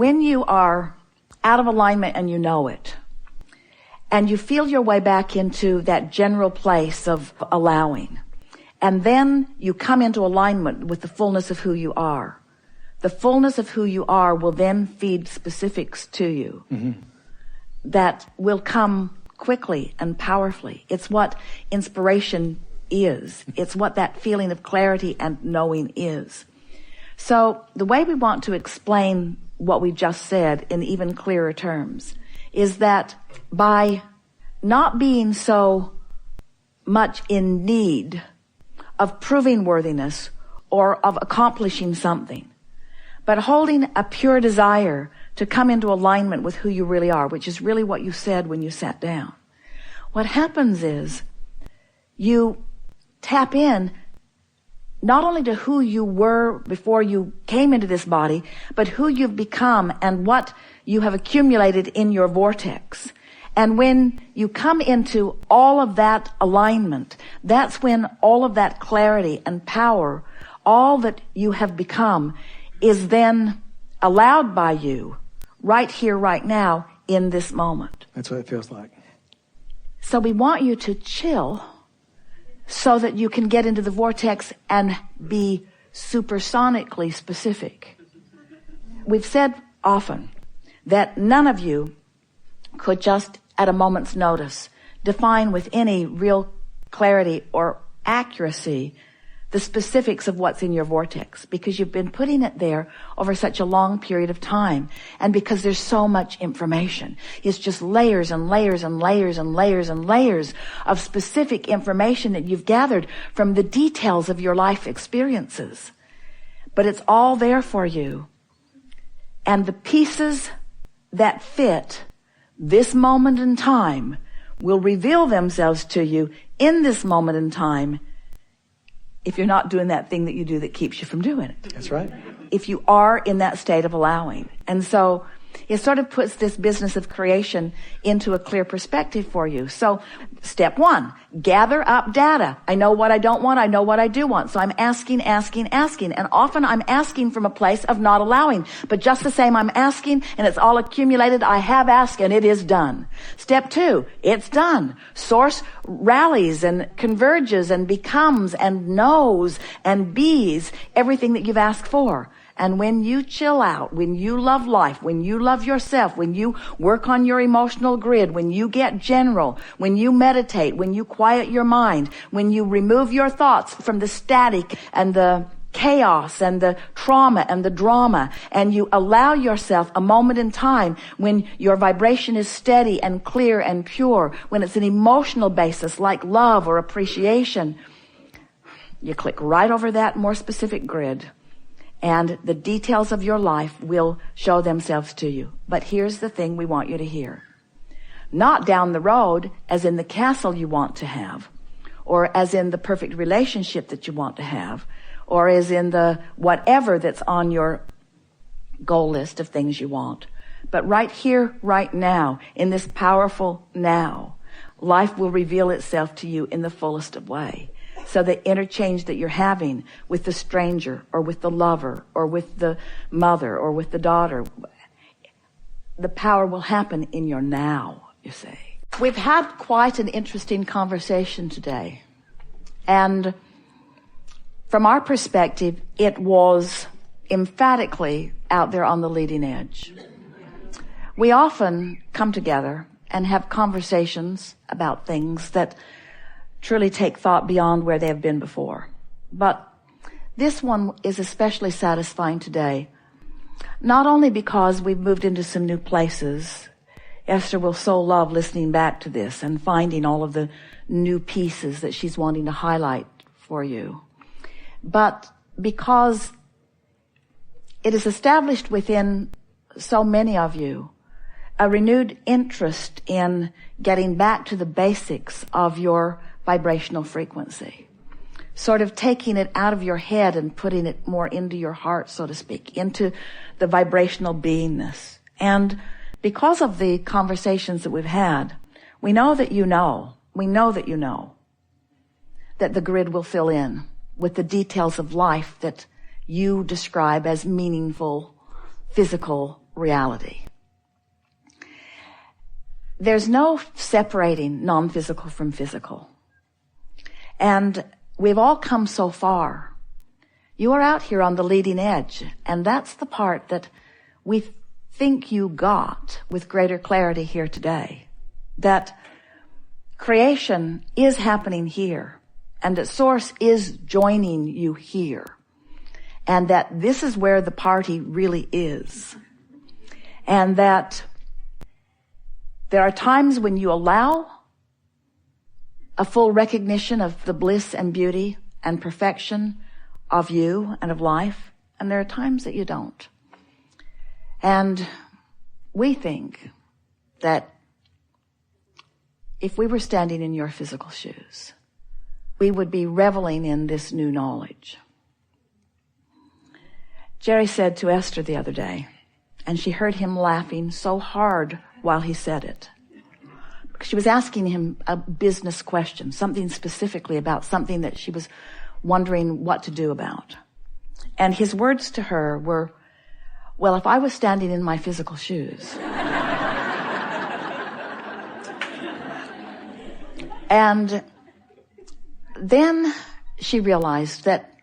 when you are out of alignment and you know it, and you feel your way back into that general place of allowing, and then you come into alignment with the fullness of who you are, the fullness of who you are will then feed specifics to you that will come quickly and powerfully. It's what inspiration is. It's what that feeling of clarity and knowing is. So the way we want to explain what we just said in even clearer terms is that by not being so much in need of proving worthiness or of accomplishing something, but holding a pure desire to come into alignment with who you really are, which is really what you said when you sat down. What happens is you tap in not only to who you were before you came into this body, but who you've become and what you have accumulated in your vortex. And when you come into all of that alignment, that's when all of that clarity and power, all that you have become, is then allowed by you right here, right now, in this moment. That's what it feels like. So we want you to chill so that you can get into the vortex and be supersonically specific. We've said often that none of you could just at a moment's notice define with any real clarity or accuracy the specifics of what's in your vortex, because you've been putting it there over such a long period of time, and because there's so much information. It's just layers and layers and layers and layers and layers of specific information that you've gathered from the details of your life experiences. But it's all there for you. And the pieces that fit this moment in time will reveal themselves to you in this moment in time, if you're not doing that thing that you do that keeps you from doing it. That's right. If you are in that state of allowing. And so it sort of puts this business of creation into a clear perspective for you. So step one, gather up data. I know what I don't want. I know what I do want. So I'm asking. And often I'm asking from a place of not allowing. But just the same, I'm asking and it's all accumulated. I have asked and it is done. Step two, it's done. Source rallies and converges and becomes and knows and bees everything that you've asked for. And when you chill out, when you love life, when you love yourself, when you work on your emotional grid, when you get general, when you meditate, when you quiet your mind, when you remove your thoughts from the static and the chaos and the trauma and the drama, and you allow yourself a moment in time when your vibration is steady and clear and pure, when it's an emotional basis like love or appreciation, you click right over that more specific grid. And the details of your life will show themselves to you. But here's the thing we want you to hear. Not down the road as in the castle you want to have, or as in the perfect relationship that you want to have, or as in the whatever that's on your goal list of things you want. But right here, right now, in this powerful now, life will reveal itself to you in the fullest of way. So the interchange that you're having with the stranger or with the lover or with the mother or with the daughter, the power will happen in your now, you see. We've had quite an interesting conversation today. And from our perspective, it was emphatically out there on the leading edge. We often come together and have conversations about things that truly take thought beyond where they have been before. But this one is especially satisfying today, not only because we've moved into some new places. Esther will so love listening back to this and finding all of the new pieces that she's wanting to highlight for you, but because it is established within so many of you a renewed interest in getting back to the basics of your vibrational frequency, sort of taking it out of your head and putting it more into your heart, so to speak, into the vibrational beingness. And because of the conversations that we've had, we know that you know that the grid will fill in with the details of life that you describe as meaningful, physical, reality. There's no separating non-physical from physical. And we've all come so far. You are out here on the leading edge, and that's the part that we think you got with greater clarity here today. That creation is happening here, and that Source is joining you here, and that this is where the party really is. And that there are times when you allow a full recognition of the bliss and beauty and perfection of you and of life, and there are times that you don't. And we think that if we were standing in your physical shoes, we would be reveling in this new knowledge. Jerry said to Esther the other day, and she heard him laughing so hard while he said it. She was asking him a business question, something specifically about something that she was wondering what to do about. And his words to her were, well, if I was standing in my physical shoes. And then she realized that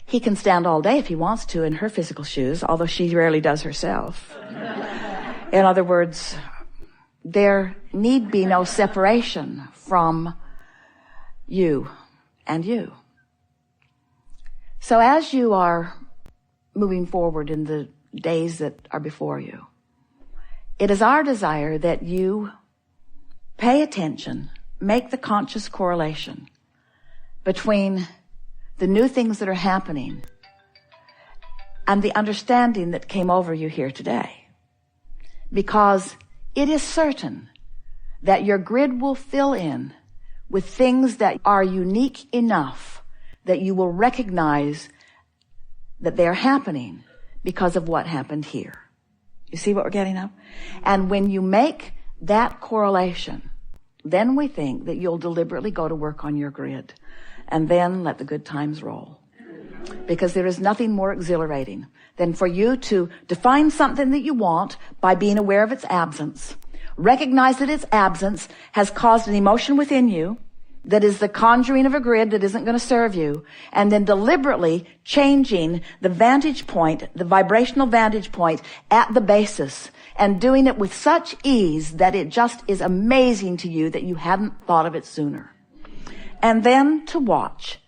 he can stand all day if he wants to in her physical shoes, although she rarely does herself. In other words, there need be no separation from you and you. So as you are moving forward in the days that are before you, it is our desire that you pay attention, make the conscious correlation between the new things that are happening and the understanding that came over you here today. Because it is certain that your grid will fill in with things that are unique enough that you will recognize that they're happening because of what happened here. You see what we're getting at? And when you make that correlation, then we think that you'll deliberately go to work on your grid and then let the good times roll. Because there is nothing more exhilarating than for you to define something that you want by being aware of its absence. Recognize that its absence has caused an emotion within you that is the conjuring of a grid that isn't going to serve you, and then deliberately changing the vantage point, the vibrational vantage point at the basis, and doing it with such ease that it just is amazing to you that you hadn't thought of it sooner. And then to watch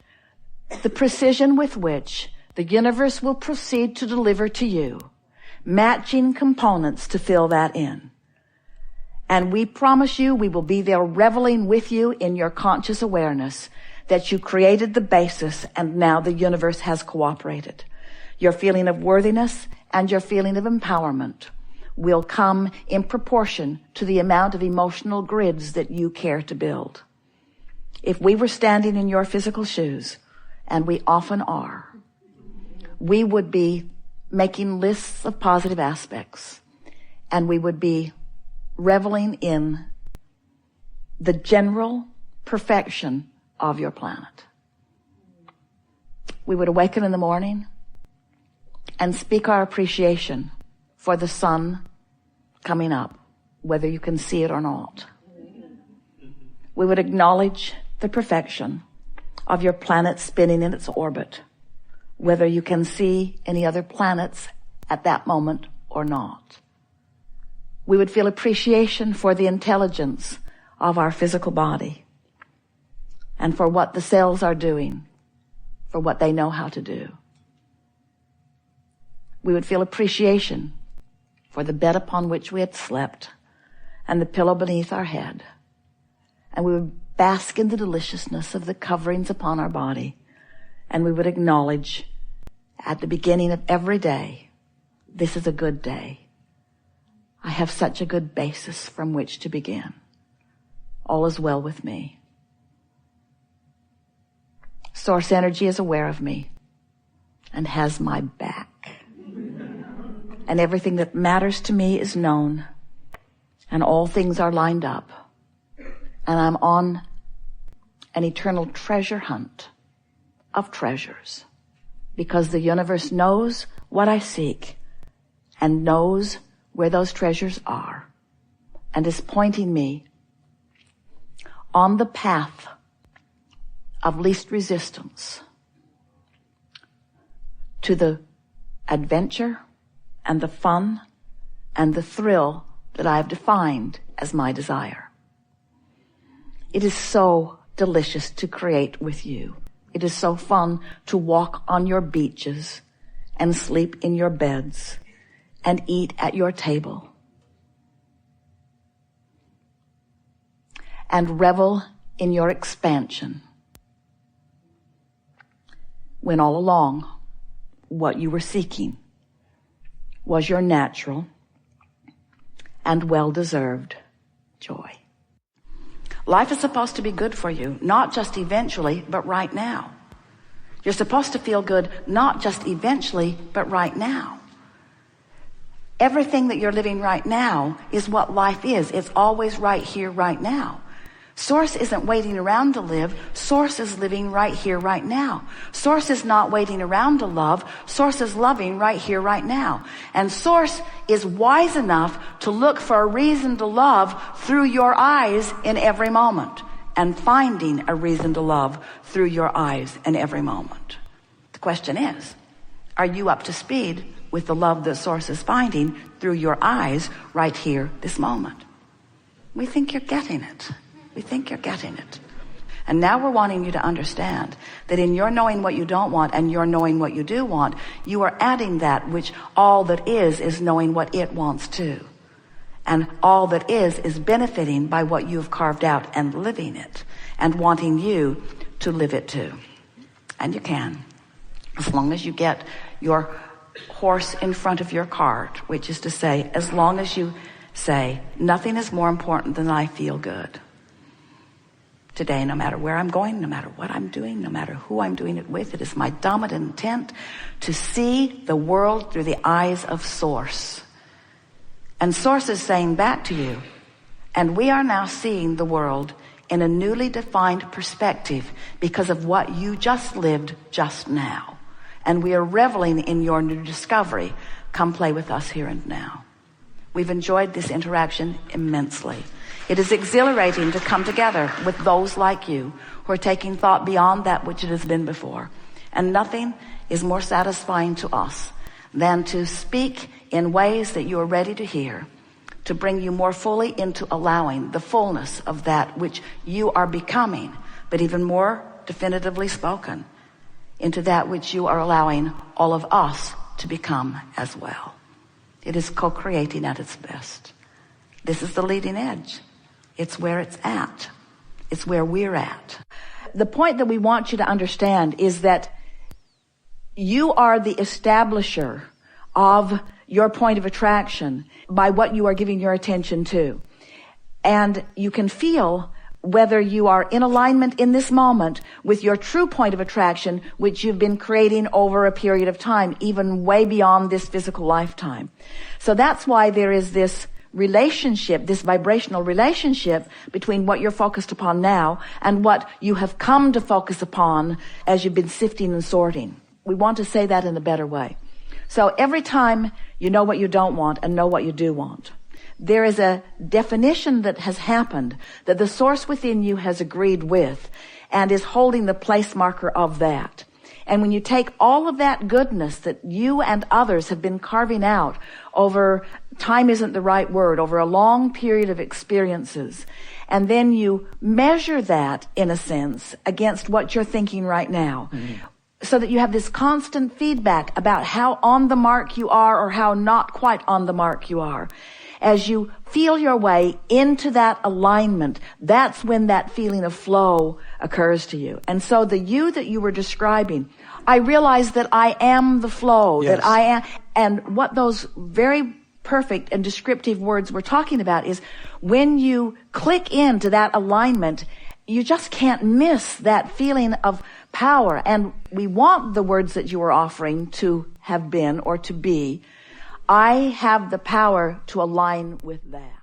the precision with which the universe will proceed to deliver to you matching components to fill that in. And we promise you we will be there reveling with you in your conscious awareness that you created the basis and now the universe has cooperated. Your feeling of worthiness and your feeling of empowerment will come in proportion to the amount of emotional grids that you care to build. If we were standing in your physical shoes, and we often are, we would be making lists of positive aspects, and we would be reveling in the general perfection of your planet. We would awaken in the morning and speak our appreciation for the sun coming up, whether you can see it or not. We would acknowledge the perfection of your planet spinning in its orbit, whether you can see any other planets at that moment or not. We would feel appreciation for the intelligence of our physical body and for what the cells are doing, for what they know how to do. We would feel appreciation for the bed upon which we had slept and the pillow beneath our head. And we would bask in the deliciousness of the coverings upon our body. And we would acknowledge at the beginning of every day, this is a good day. I have such a good basis from which to begin. All is well with me. Source energy is aware of me and has my back. And everything that matters to me is known, and all things are lined up. And I'm on an eternal treasure hunt of treasures, because the universe knows what I seek and knows where those treasures are and is pointing me on the path of least resistance to the adventure and the fun and the thrill that I have defined as my desire. It is so delicious to create with you. It is so fun to walk on your beaches and sleep in your beds and eat at your table and revel in your expansion, when all along what you were seeking was your natural and well-deserved joy. Life is supposed to be good for you, not just eventually, but right now. You're supposed to feel good, not just eventually, but right now. Everything that you're living right now is what life is. It's always right here, right now. Source isn't waiting around to live. Source is living right here, right now. Source is not waiting around to love. Source is loving right here, right now. And Source is wise enough to look for a reason to love through your eyes in every moment, and finding a reason to love through your eyes in every moment. The question is, are you up to speed with the love that Source is finding through your eyes right here, this moment? We think you're getting it. We think you're getting it. And now we're wanting you to understand that in your knowing what you don't want and your knowing what you do want, you are adding that which all that is knowing what it wants too. And all that is benefiting by what you've carved out and living it and wanting you to live it too. And you can, as long as you get your horse in front of your cart, which is to say, as long as you say, nothing is more important than I feel good. Today, no matter where I'm going, no matter what I'm doing, no matter who I'm doing it with, it is my dominant intent to see the world through the eyes of Source. And Source is saying back to you, and we are now seeing the world in a newly defined perspective because of what you just lived just now. And we are reveling in your new discovery. Come play with us here and now. We've enjoyed this interaction immensely. It is exhilarating to come together with those like you who are taking thought beyond that which it has been before. And nothing is more satisfying to us than to speak in ways that you are ready to hear, to bring you more fully into allowing the fullness of that which you are becoming, but even more definitively spoken, into that which you are allowing all of us to become as well. It is co-creating at its best. This is the leading edge. It's where it's at. It's where we're at. The point that we want you to understand is that you are the establisher of your point of attraction by what you are giving your attention to. And you can feel whether you are in alignment in this moment with your true point of attraction, which you've been creating over a period of time, even way beyond this physical lifetime. So that's why there is this relationship, this vibrational relationship between what you're focused upon now and what you have come to focus upon as you've been sifting and sorting. We want to say that in a better way. So every time you know what you don't want and know what you do want, there is a definition that has happened that the Source within you has agreed with and is holding the place marker of that. And when you take all of that goodness that you and others have been carving out over, time isn't the right word, over a long period of experiences, and then you measure that, in a sense, against what you're thinking right now, so that you have this constant feedback about how on the mark you are or how not quite on the mark you are. As you feel your way into that alignment, that's when that feeling of flow occurs to you. And so the you that you were describing, I realize that I am the flow, yes. That I am, and what those very perfect and descriptive words we're talking about is when you click into that alignment, you just can't miss that feeling of power. And we want the words that you are offering to have been or to be. I have the power to align with that.